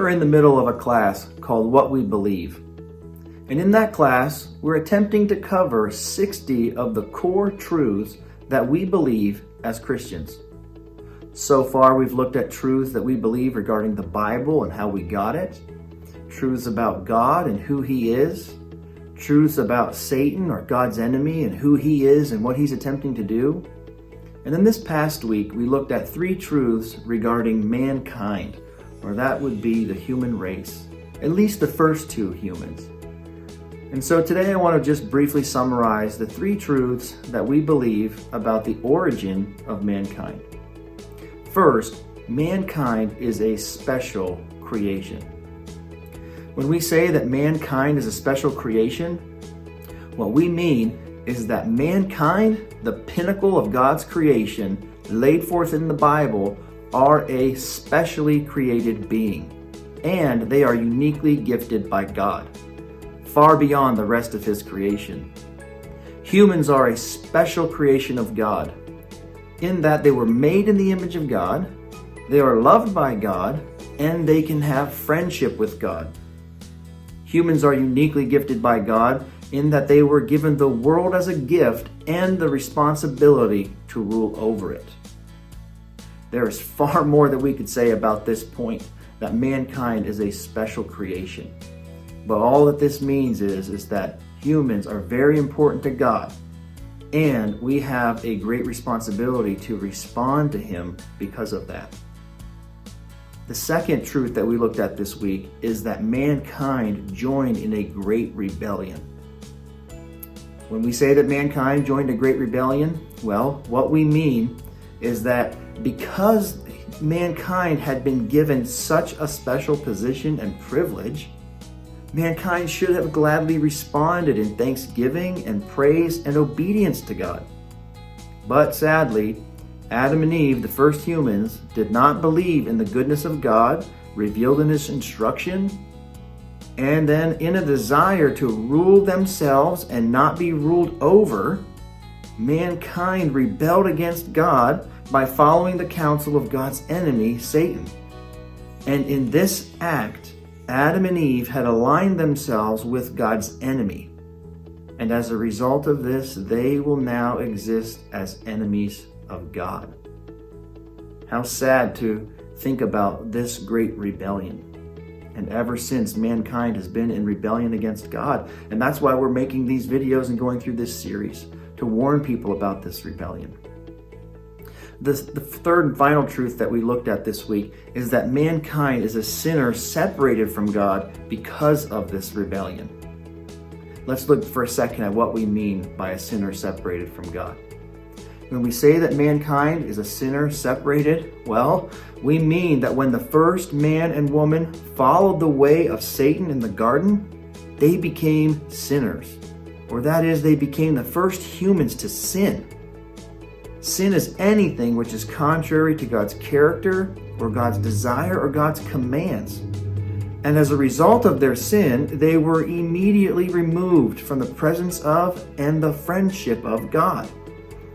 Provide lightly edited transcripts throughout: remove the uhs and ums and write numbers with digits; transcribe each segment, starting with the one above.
We're in the middle of a class called What We Believe. And in that class, we're attempting to cover 60 of the core truths that we believe as Christians. So far, we've looked at truths that we believe regarding the Bible and how we got it, truths about God and who He is, truths about Satan or God's enemy and who he is and what he's attempting to do. And then this past week, we looked at 3 truths regarding mankind, or that would be the human race, at least the first 2 humans. And so today I want to just briefly summarize the 3 truths that we believe about the origin of mankind. First, mankind is a special creation. When we say that mankind is a special creation, what we mean is that mankind, the pinnacle of God's creation, laid forth in the Bible, are a specially created being, and they are uniquely gifted by God, far beyond the rest of His creation. Humans are a special creation of God, in that they were made in the image of God, they are loved by God, and they can have friendship with God. Humans are uniquely gifted by God in that they were given the world as a gift and the responsibility to rule over it. There is far more that we could say about this point, that mankind is a special creation. But all that this means is that humans are very important to God, and we have a great responsibility to respond to Him because of that. The second truth that we looked at this week is that mankind joined in a great rebellion. When we say that mankind joined a great rebellion, well, what we mean is that because mankind had been given such a special position and privilege, mankind should have gladly responded in thanksgiving and praise and obedience to God. But sadly, Adam and Eve, the first humans, did not believe in the goodness of God revealed in His instruction, and then in a desire to rule themselves and not be ruled over, mankind rebelled against God by following the counsel of God's enemy, Satan. And in this act, Adam and Eve had aligned themselves with God's enemy. And as a result of this, they will now exist as enemies of God. How sad to think about this great rebellion. And ever since, mankind has been in rebellion against God. And that's why we're making these videos and going through this series, to warn people about this rebellion. The third and final truth that we looked at this week is that mankind is a sinner separated from God because of this rebellion. Let's look for a second at what we mean by a sinner separated from God. When we say that mankind is a sinner separated, well, we mean that when the first man and woman followed the way of Satan in the garden, they became sinners. Or that is, they became the first humans to sin. Sin is anything which is contrary to God's character or God's desire or God's commands. And as a result of their sin, they were immediately removed from the presence of and the friendship of God.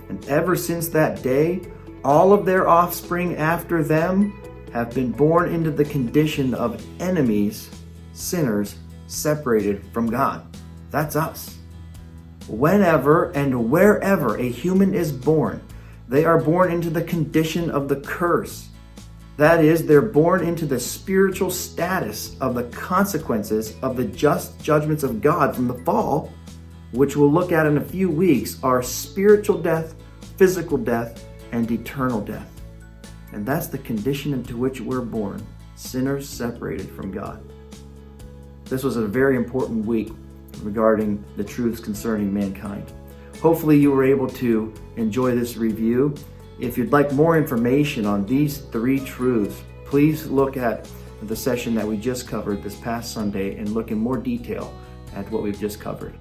And ever since that day, all of their offspring after them have been born into the condition of enemies, sinners, separated from God. That's us. Whenever and wherever a human is born, they are born into the condition of the curse. That is, they're born into the spiritual status of the consequences of the just judgments of God from the fall, which we'll look at in a few weeks, are spiritual death, physical death, and eternal death. And that's the condition into which we're born, sinners separated from God. This was a very important week regarding the truths concerning mankind. Hopefully you were able to enjoy this review. If you'd like more information on these 3 truths, please look at the session that we just covered this past Sunday and look in more detail at what we've just covered.